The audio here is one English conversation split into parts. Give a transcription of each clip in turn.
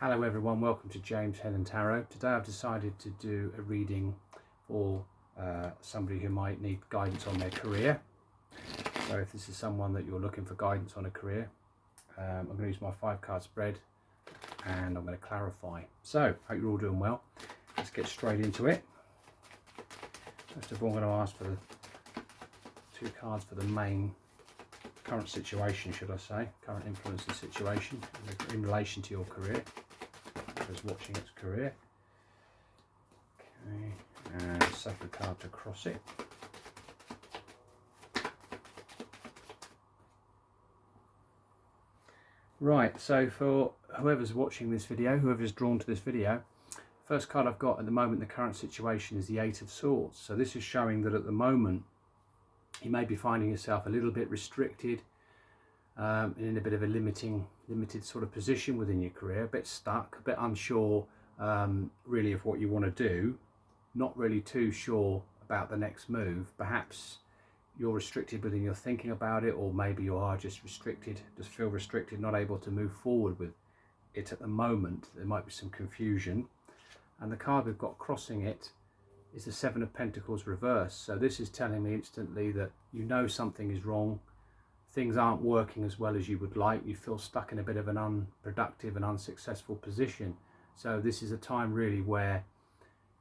Hello everyone, welcome to James Hennon Tarot. Today I've decided to do a reading for somebody who might need guidance on their career. So if this is someone that you're looking for guidance on a career, I'm going to use my 5-card spread and I'm going to clarify. So, hope you're all doing well. Let's get straight into it. First of all, I'm going to ask for the 2 cards for the main current situation, should I say, current influence and situation in relation to your career. Who's watching its career. Okay, and second card to cross it. Right, so for whoever's watching this video, whoever's drawn to this video, first card I've got at the moment, the current situation, is the 8 of Swords. So this is showing that at the moment you may be finding yourself a little bit restricted, in a bit of a limited sort of position within your career, a bit stuck, a bit unsure really of what you want to do, not really too sure about the next move. Perhaps you're restricted within your thinking about it, or maybe you are just restricted, just feel restricted, not able to move forward with it at the moment. There might be some confusion. And the card we've got crossing it is the 7 of Pentacles reversed. So this is telling me instantly that you know something is wrong. Things aren't working as well as you would like. You feel stuck in a bit of an unproductive and unsuccessful position. So this is a time really where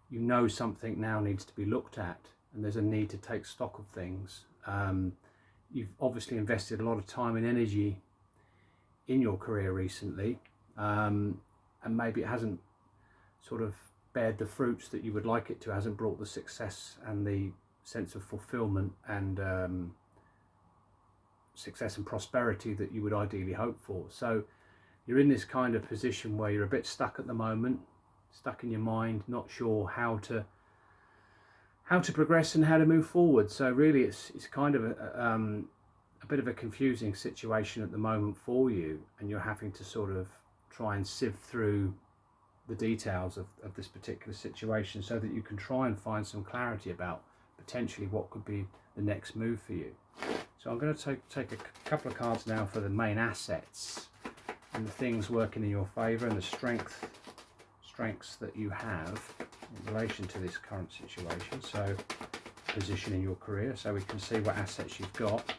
you know something now needs to be looked at, and there's a need to take stock of things. You've obviously invested a lot of time and energy in your career recently, and maybe it hasn't sort of bared the fruits that you would like it to, hasn't brought the success and the sense of fulfillment and success and prosperity that you would ideally hope for. So you're in this kind of position where you're a bit stuck at the moment, stuck in your mind, not sure how to progress and how to move forward. So really it's kind of a bit of a confusing situation at the moment for you, and you're having to sort of try and sift through the details of this particular situation so that you can try and find some clarity about potentially what could be the next move for you. So I'm going to take a couple of cards now for the main assets and the things working in your favour and the strengths that you have in relation to this current situation. So position in your career, so we can see what assets you've got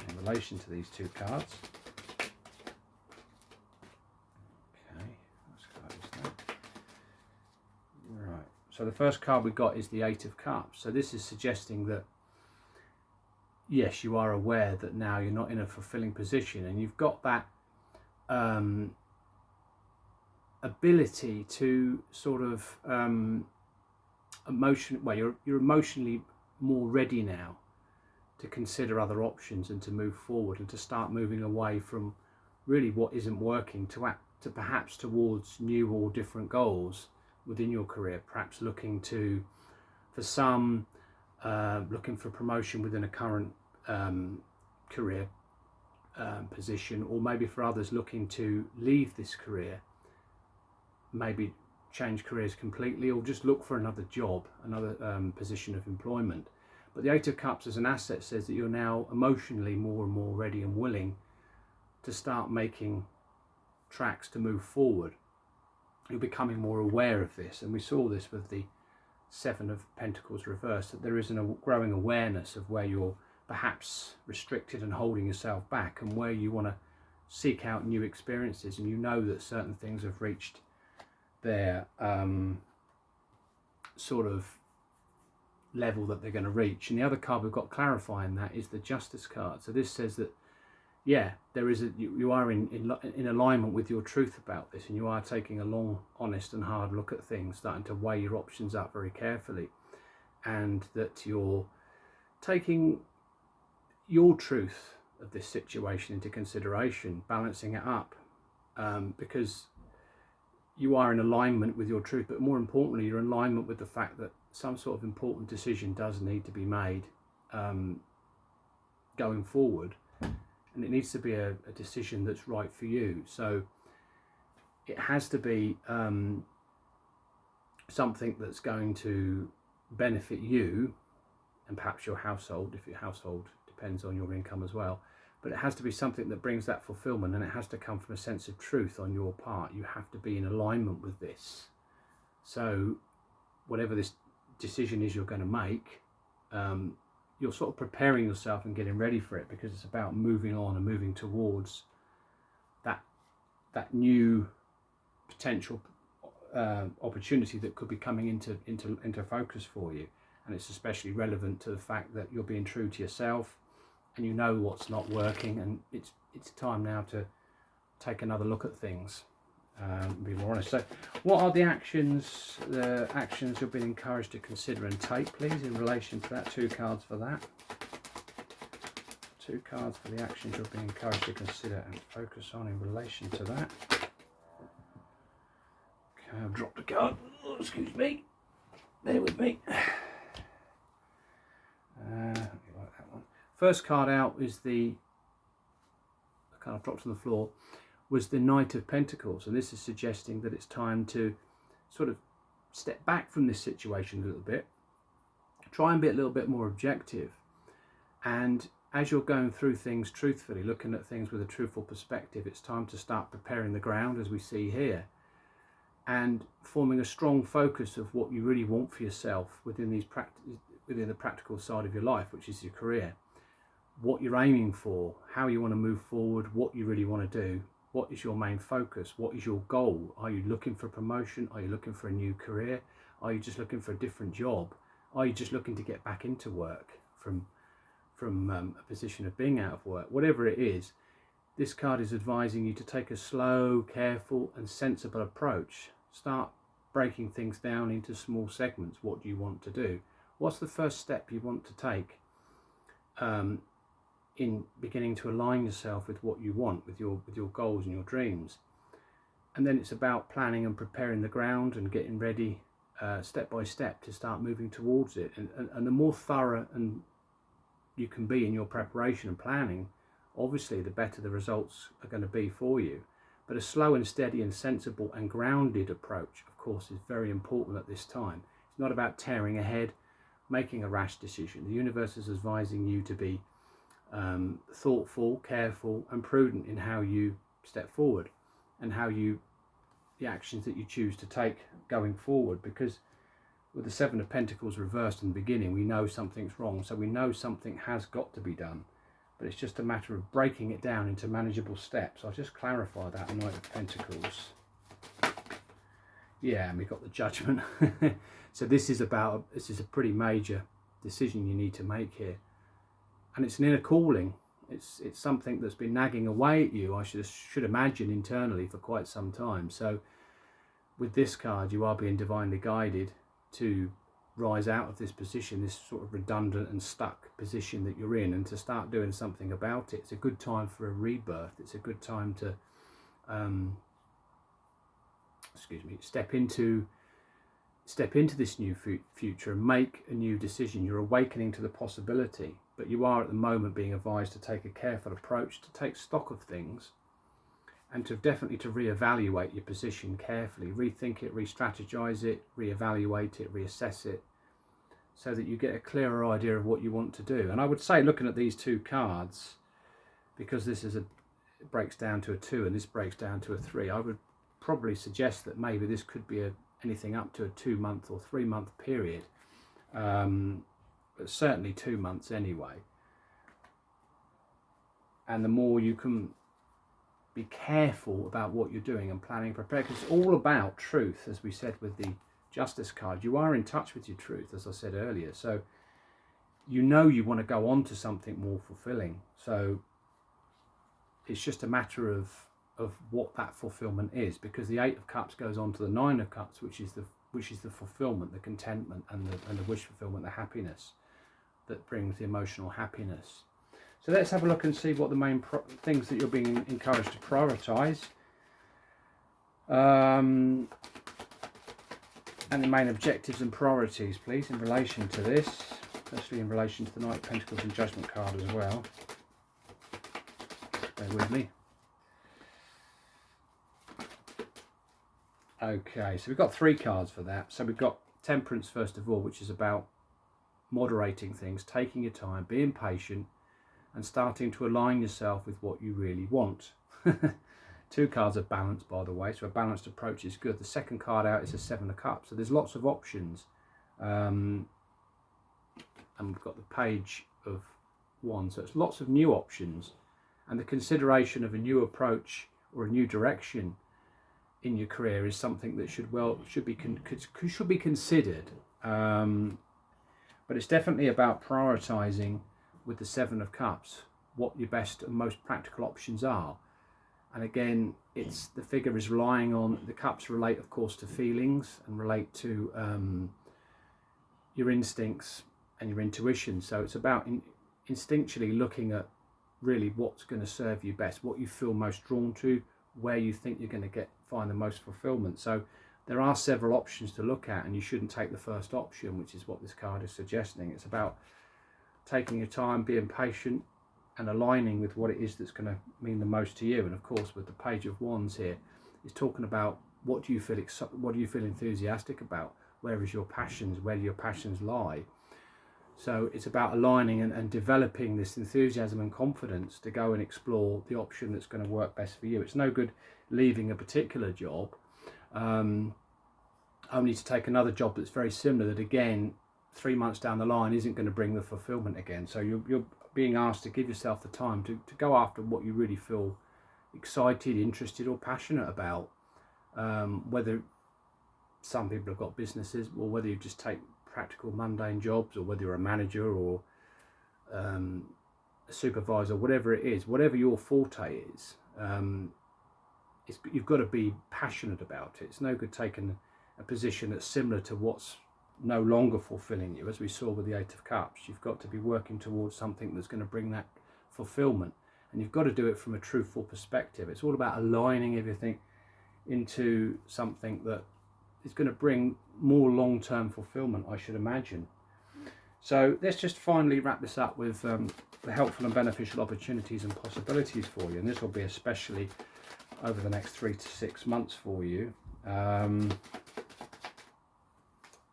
in relation to these 2 cards. Okay, let's close that. Right, so the first card we've got is the 8 of Cups. So this is suggesting that yes, you are aware that now you're not in a fulfilling position, and you've got that ability to sort of you're emotionally more ready now to consider other options and to move forward and to start moving away from really what isn't working to perhaps towards new or different goals within your career. Perhaps looking for promotion within a current career position, or maybe for others looking to leave this career, maybe change careers completely, or just look for another job, another position of employment. But the 8 of Cups as an asset says that you're now emotionally more and more ready and willing to start making tracks to move forward. You're becoming more aware of this, and we saw this with the 7 of Pentacles reversed, that there is a growing awareness of where you're perhaps restricted and holding yourself back, and where you want to seek out new experiences, and you know that certain things have reached their sort of level that they're going to reach. And the other card we've got clarifying that is the Justice card. So this says that yeah, there is you are in alignment with your truth about this, and you are taking a long, honest and hard look at things, starting to weigh your options up very carefully, and that you're taking your truth of this situation into consideration, balancing it up, because you are in alignment with your truth, but more importantly, you're in alignment with the fact that some sort of important decision does need to be made going forward. And it needs to be a decision that's right for you. So it has to be something that's going to benefit you and perhaps your household, if your household depends on your income as well. but it has to be something that brings that fulfillment, and it has to come from a sense of truth on your part. You have to be in alignment with this. So whatever this decision is you're going to make, you're sort of preparing yourself and getting ready for it, because it's about moving on and moving towards that new potential opportunity that could be coming into focus for you. And it's especially relevant to the fact that you're being true to yourself, and you know what's not working, and it's time now to take another look at things, be more honest. So what are the actions you're being encouraged to consider and take, please, in relation to that? 2 cards for that. 2 cards for the actions you're being encouraged to consider and focus on in relation to that. Okay, I've dropped a card. Oh, excuse me. Bear with me. Like that one. First card out is the kind of dropped on the floor, was the Knight of Pentacles, and this is suggesting that it's time to sort of step back from this situation a little bit, try and be a little bit more objective, and as you're going through things truthfully, looking at things with a truthful perspective, it's time to start preparing the ground, as we see here, and forming a strong focus of what you really want for yourself within the practical side of your life, which is your career. What you're aiming for, how you want to move forward, what you really want to do, what is your main focus, what is your goal? Are you looking for promotion? Are you looking for a new career? Are you just looking for a different job? Are you just looking to get back into work from a position of being out of work? Whatever it is, this card is advising you to take a slow, careful and sensible approach. Start breaking things down into small segments. What do you want to do? What's the first step you want to take in beginning to align yourself with what you want, with your goals and your dreams? And then it's about planning and preparing the ground and getting ready step by step to start moving towards it. And the more thorough and you can be in your preparation and planning, obviously the better the results are going to be for you. But a slow and steady and sensible and grounded approach, of course, is very important at this time. It's not about tearing ahead, making a rash decision. The universe is advising you to be thoughtful, careful and prudent in how you step forward and the actions that you choose to take going forward, because with the 7 of Pentacles reversed in the beginning, we know something's wrong, so we know something has got to be done, but it's just a matter of breaking it down into manageable steps. I'll just clarify that. Knight of Pentacles, yeah, and we've got the Judgment. So this is a pretty major decision you need to make here, and it's an inner calling. It's something that's been nagging away at you, I should imagine, internally for quite some time. So with this card, you are being divinely guided to rise out of this position, this sort of redundant and stuck position that you're in, and to start doing something about it. It's a good time for a rebirth. It's a good time to step into this new future and make a new decision. You're awakening to the possibility, but you are at the moment being advised to take a careful approach, to take stock of things, and to definitely to reevaluate your position carefully, rethink it, re-strategize it, reevaluate it, reassess it, so that you get a clearer idea of what you want to do. And I would say, looking at these 2 cards, because this is it breaks down to a 2 and this breaks down to a 3, I would probably suggest that maybe this could be anything up to a 2-month or 3-month period, but certainly 2 months anyway. And the more you can be careful about what you're doing and planning and prepare, because it's all about truth, as we said with the Justice card. You are in touch with your truth, as I said earlier, so you know you want to go on to something more fulfilling. So it's just a matter of what that fulfillment is, because the 8 of Cups goes on to the 9 of Cups, which is the fulfillment, the contentment and the wish fulfillment, the happiness that brings the emotional happiness. So let's have a look and see what the main things that you're being encouraged to prioritize, and the main objectives and priorities, please, in relation to this, especially in relation to the Knight of Pentacles and Judgment card as well. Bear with me. Okay, so we've got 3 cards for that. So we've got Temperance first of all, which is about moderating things, taking your time, being patient, and starting to align yourself with what you really want. 2 cards of balance, by the way, so a balanced approach is good. The second card out is a 7 of Cups, so there's lots of options. And we've got the Page of Wands, so it's lots of new options, and the consideration of a new approach or a new direction in your career is something that should be considered. But it's definitely about prioritizing with the 7 of Cups what your best and most practical options are. And again, the figure is relying on, the cups relate of course to feelings and relate to your instincts and your intuition. So it's about instinctually looking at really what's going to serve you best, what you feel most drawn to, where you think you're going to find the most fulfillment. So there are several options to look at, and you shouldn't take the first option, which is what this card is suggesting. It's about taking your time, being patient, and aligning with what it is that's going to mean the most to you. And of course, with the Page of Wands here, it's talking about what do you feel enthusiastic about? Where is your passions? Where do your passions lie? So it's about aligning and developing this enthusiasm and confidence to go and explore the option that's going to work best for you. It's no good leaving a particular job only to take another job that's very similar, that again 3 months down the line isn't going to bring the fulfillment again. So you're being asked to give yourself the time to go after what you really feel excited, interested or passionate about. Whether some people have got businesses, or whether you just take practical mundane jobs, or whether you're a manager or a supervisor, whatever it is, whatever your forte is, you've got to be passionate about it. It's no good taking a position that's similar to what's no longer fulfilling you. As we saw with the 8 of Cups, you've got to be working towards something that's going to bring that fulfillment, and you've got to do it from a truthful perspective. It's all about aligning everything into something that is going to bring more long-term fulfillment, I should imagine. So let's just finally wrap this up with the helpful and beneficial opportunities and possibilities for you, and this will be especially over the next 3 to 6 months for you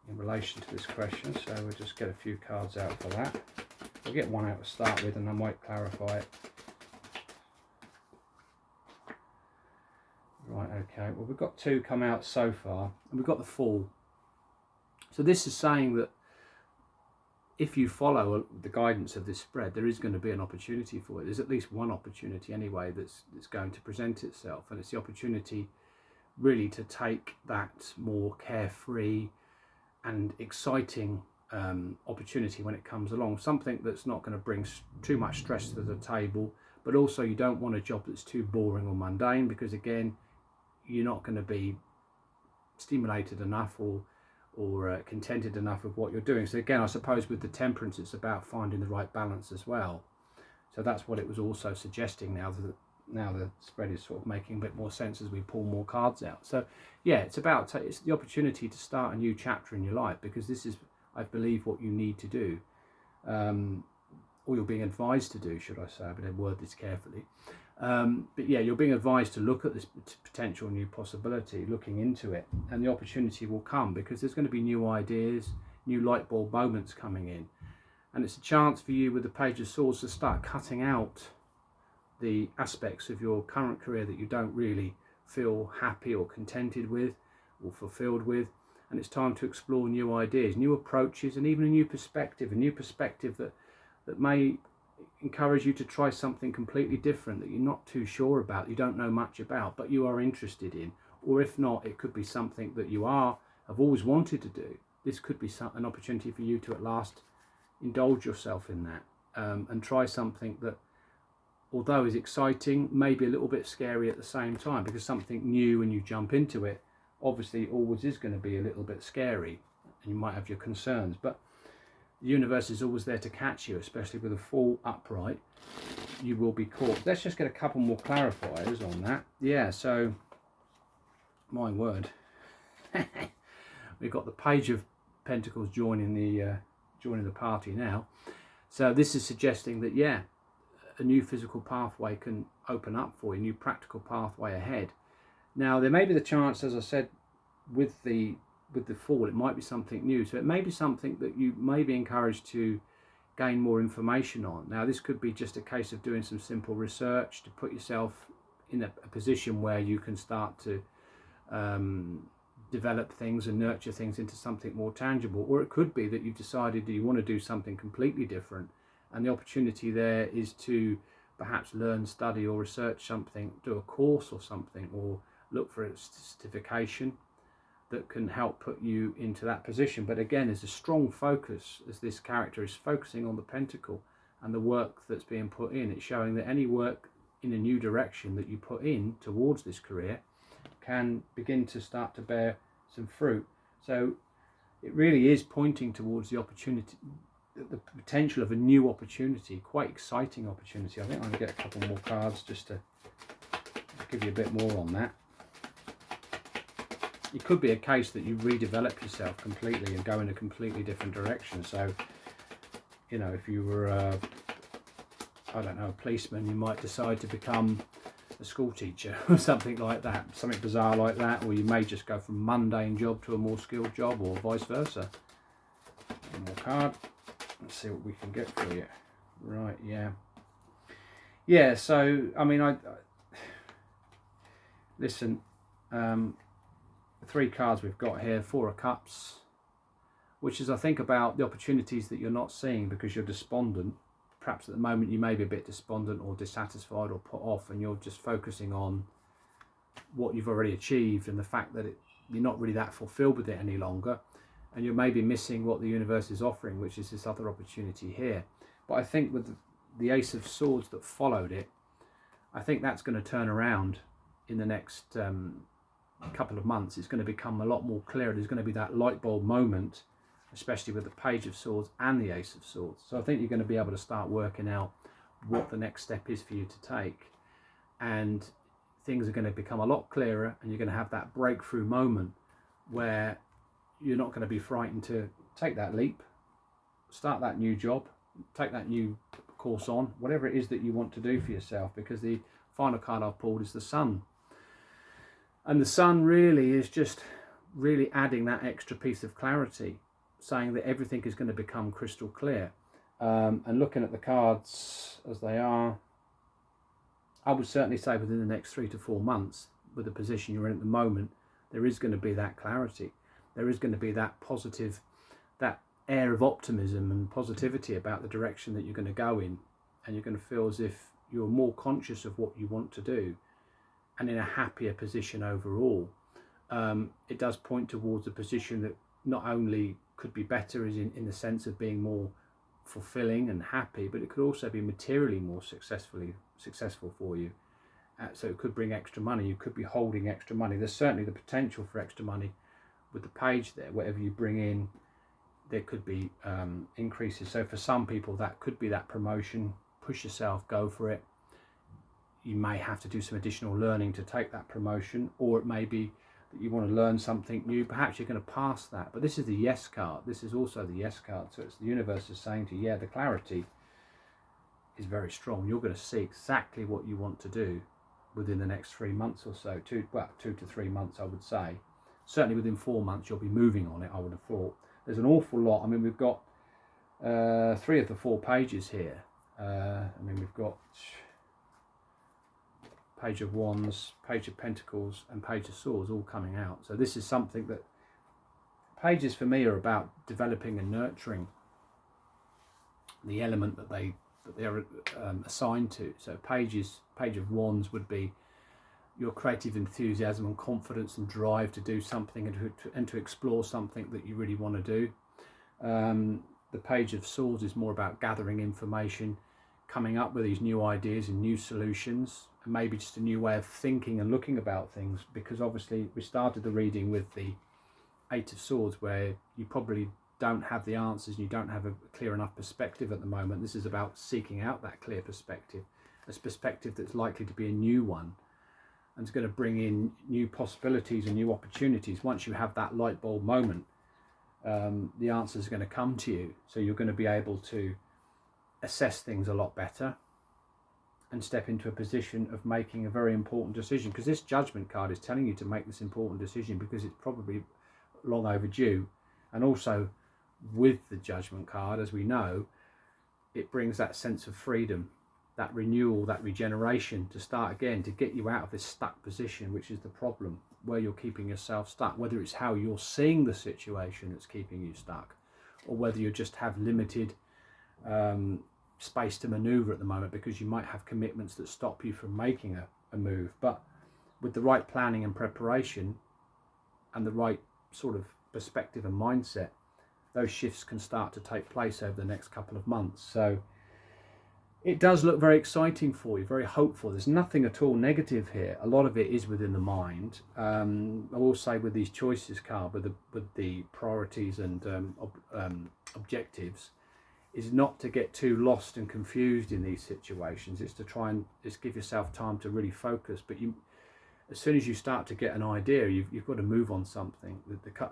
in relation to this question. So we'll just get a few cards out for that. We'll get one out to start with and I might clarify it. Right, okay, well we've got 2 come out so far, and we've got the Fool. So this is saying that if you follow the guidance of this spread, there is going to be an opportunity for it. There's at least one opportunity anyway that's going to present itself, and it's the opportunity really to take that more carefree and exciting opportunity when it comes along. Something that's not going to bring too much stress to the table, but also you don't want a job that's too boring or mundane, because again, you're not going to be stimulated enough or contented enough with what you're doing. So again, I suppose with the Temperance, it's about finding the right balance as well. So that's what it was also suggesting. Now the spread is sort of making a bit more sense as we pull more cards out. So yeah, it's the opportunity to start a new chapter in your life, because this is, I believe, what you need to do, or you're being advised to do, should I say. I better word this carefully. But yeah, you're being advised to look at this potential new possibility, looking into it, and the opportunity will come, because there's going to be new ideas, new light bulb moments coming in, and it's a chance for you with the Page of Swords to start cutting out the aspects of your current career that you don't really feel happy or contented with or fulfilled with, and it's time to explore new ideas, new approaches, and even a new perspective that may encourage you to try something completely different that you're not too sure about, you don't know much about, but you are interested in. Or if not, it could be something that you have always wanted to do. This could be an opportunity for you to at last indulge yourself in that, and try something that, although is exciting, may be a little bit scary at the same time, because something new when you jump into it obviously always is going to be a little bit scary, and you might have your concerns, but the universe is always there to catch you, especially with a Fool upright. You will be caught. Let's just get a couple more clarifiers on that. Yeah, so, my word. We've got the Page of Pentacles joining the party now. So this is suggesting that, yeah, a new physical pathway can open up for you, a new practical pathway ahead. Now, there may be the chance, as I said, with the Fool, it might be something new. So it may be something that you may be encouraged to gain more information on. Now this could be just a case of doing some simple research to put yourself in a position where you can start to develop things and nurture things into something more tangible, or it could be that you've decided that you want to do something completely different, and the opportunity there is to perhaps learn, study or research something, do a course or something, or look for a certification that can help put you into that position. But again, there's a strong focus, as this character is focusing on the pentacle and the work that's being put in. It's showing that any work in a new direction that you put in towards this career can begin to start to bear some fruit. So it really is pointing towards the opportunity, the potential of a new opportunity, quite exciting opportunity. I think I'm going to get a couple more cards just to give you a bit more on that. It could be a case that you redevelop yourself completely and go in a completely different direction. So, you know, if you were, I don't know, a policeman, you might decide to become a school teacher or something like that, something bizarre like that, or you may just go from a mundane job to a more skilled job, or vice versa. One more card. Let's see what we can get for you. Right, yeah. So I mean, I listen. The 3 cards we've got here: 4 of Cups, which is, I think, about the opportunities that you're not seeing because you're despondent. Perhaps at the moment you may be a bit despondent or dissatisfied or put off, and you're just focusing on what you've already achieved and the fact that you're not really that fulfilled with it any longer, and you're maybe missing what the universe is offering, which is this other opportunity here. But I think with the Ace of Swords that followed it, I think that's going to turn around in the next couple of months. It's going to become a lot more clear. There's going to be that light bulb moment, especially with the Page of Swords and the Ace of Swords. So I think you're going to be able to start working out what the next step is for you to take, and things are going to become a lot clearer, and you're going to have that breakthrough moment where you're not going to be frightened to take that leap, start that new job, take that new course on, whatever it is that you want to do for yourself, because the final card I've pulled is the Sun. And the Sun really is just really adding that extra piece of clarity, saying that everything is going to become crystal clear. And looking at the cards as they are, I would certainly say within the next 3 to 4 months, with the position you're in at the moment, there is going to be that clarity. There is going to be that positive, that air of optimism and positivity about the direction that you're going to go in. And you're going to feel as if you're more conscious of what you want to do and in a happier position overall. It does point towards a position that not only could be better as in the sense of being more fulfilling and happy, but it could also be materially more successful for you. So it could bring extra money. You could be holding extra money. There's certainly the potential for extra money with the page there. Whatever you bring in, there could be increases. So for some people, that could be that promotion. Push yourself, go for it. You may have to do some additional learning to take that promotion, or it may be that you want to learn something new. Perhaps you're going to pass that. But this is the Yes card. This is also the Yes card. So it's the universe is saying to you, yeah, the clarity is very strong. You're going to see exactly what you want to do within the next 3 months or so. 2 to 3 months, I would say. Certainly within 4 months, you'll be moving on it, I would have thought. There's an awful lot. I mean, we've got 3 of the 4 pages here. I mean, we've got Page of Wands, Page of Pentacles and Page of Swords all coming out. So this is something that pages for me are about developing and nurturing the element that they're assigned to. So Page of Wands would be your creative enthusiasm and confidence and drive to do something and to explore something that you really want to do. The Page of Swords is more about gathering information, coming up with these new ideas and new solutions, and maybe just a new way of thinking and looking about things, because obviously we started the reading with the 8 of Swords, where you probably don't have the answers and you don't have a clear enough perspective at the moment. This is about seeking out that clear perspective, a perspective that's likely to be a new one, and it's going to bring in new possibilities and new opportunities. Once you have that light bulb moment, the answers are going to come to you, so you're going to be able to assess things a lot better and step into a position of making a very important decision, because this Judgment card is telling you to make this important decision because it's probably long overdue. And also with the Judgment card, as we know, it brings that sense of freedom, that renewal, that regeneration to start again, to get you out of this stuck position, which is the problem, where you're keeping yourself stuck, whether it's how you're seeing the situation that's keeping you stuck, or whether you just have limited space to maneuver at the moment because you might have commitments that stop you from making a move. But with the right planning and preparation and the right sort of perspective and mindset, those shifts can start to take place over the next couple of months. So it does look very exciting for you, very hopeful. There's nothing at all negative here. A lot of it is within the mind. I will say with these choices card, with the priorities and objectives, is not to get too lost and confused in these situations. It's to try and just give yourself time to really focus. But as soon as you start to get an idea, you've got to move on something.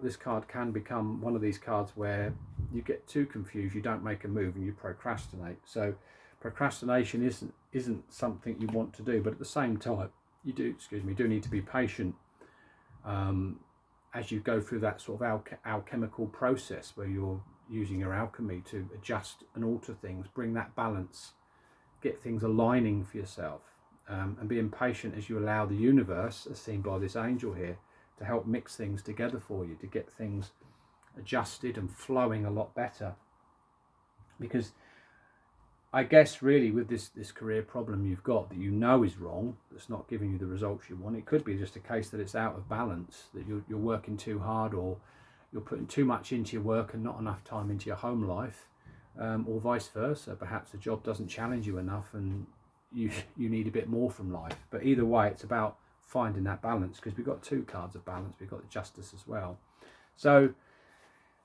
This card can become one of these cards where you get too confused, you don't make a move, and you procrastinate. So procrastination isn't something you want to do, but at the same time, you do need to be patient as you go through that sort of alchemical process where you're using your alchemy to adjust and alter things, bring that balance, get things aligning for yourself. And being patient as you allow the universe, as seen by this angel here, to help mix things together for you, to get things adjusted and flowing a lot better. Because I guess really with this career problem you've got that you know is wrong, that's not giving you the results you want, it could be just a case that it's out of balance, that you're working too hard, or you're putting too much into your work and not enough time into your home life, or vice versa. Perhaps the job doesn't challenge you enough and you need a bit more from life. But either way, it's about finding that balance, because we've got two cards of balance. We've got the Justice as well. So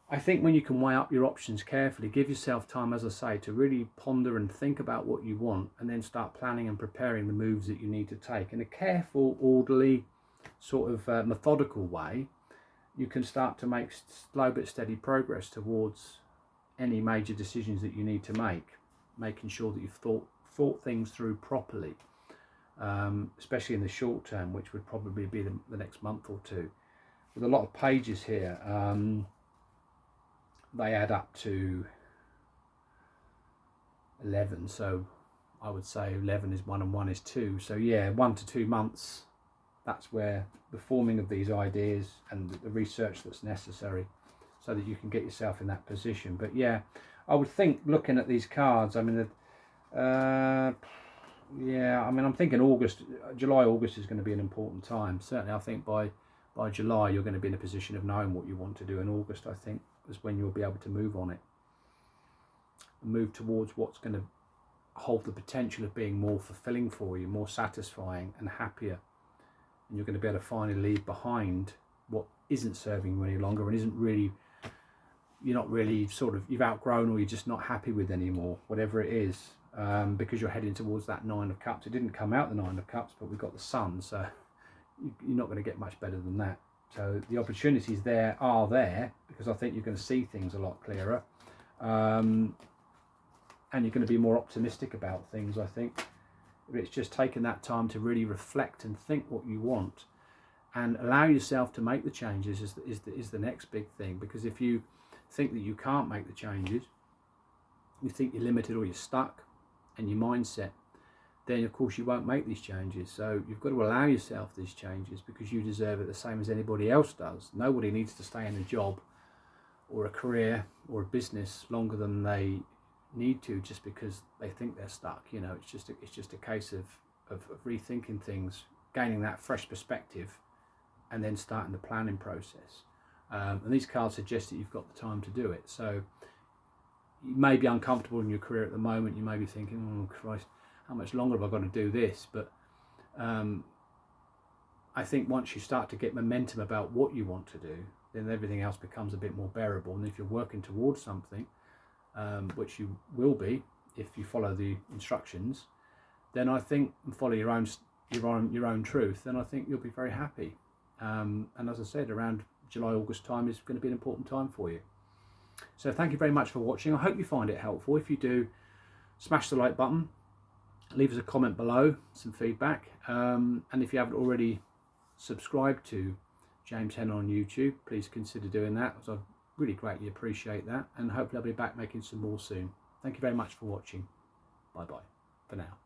I think when you can weigh up your options carefully, give yourself time, as I say, to really ponder and think about what you want, and then start planning and preparing the moves that you need to take in a careful, orderly, sort of methodical way. You can start to make slow but steady progress towards any major decisions that you need to make, making sure that you've thought things through properly, especially in the short term, which would probably be the next month or two. With a lot of pages here, they add up to 11, so I would say 11 is 1 and 1 is 2. So yeah, 1 to 2 months, that's where the forming of these ideas and the research that's necessary so that you can get yourself in that position. But yeah, I would think, looking at these cards, I mean, yeah, I mean, I'm thinking July, August is going to be an important time. Certainly, I think by July, you're going to be in a position of knowing what you want to do. In August, I think, is when you'll be able to move on it. Move towards what's going to hold the potential of being more fulfilling for you, more satisfying and happier. And you're going to be able to finally leave behind what isn't serving you any longer and you're not really you've outgrown, or you're just not happy with anymore, whatever it is. Because you're heading towards that 9 of Cups. It didn't come out the 9 of Cups, but we've got the Sun, so you're not going to get much better than that. So the opportunities are there, because I think you're going to see things a lot clearer, and you're going to be more optimistic about things, I think. It's just taking that time to really reflect and think what you want, and allow yourself to make the changes is the next big thing. Because if you think that you can't make the changes, you think you're limited or you're stuck, and your mindset, then of course you won't make these changes. So you've got to allow yourself these changes, because you deserve it the same as anybody else does. Nobody needs to stay in a job or a career or a business longer than they need to just because they think they're stuck. You know, it's just a case of rethinking things, gaining that fresh perspective, and then starting the planning process. And these cards suggest that you've got the time to do it. So you may be uncomfortable in your career at the moment. You may be thinking, oh Christ, how much longer have I got to do this? But I think once you start to get momentum about what you want to do, then everything else becomes a bit more bearable. And if you're working towards something, which you will be if you follow the instructions, then I think, and follow your own truth, then I think you'll be very happy. And as I said, around July, August time is going to be an important time for you. So thank you very much for watching. I hope you find it helpful. If you do, smash the like button, leave us a comment below, some feedback, and if you haven't already subscribed to James Hennon on YouTube, please consider doing that, as I really greatly appreciate that, and hopefully I'll be back making some more soon. Thank you very much for watching. Bye bye for now.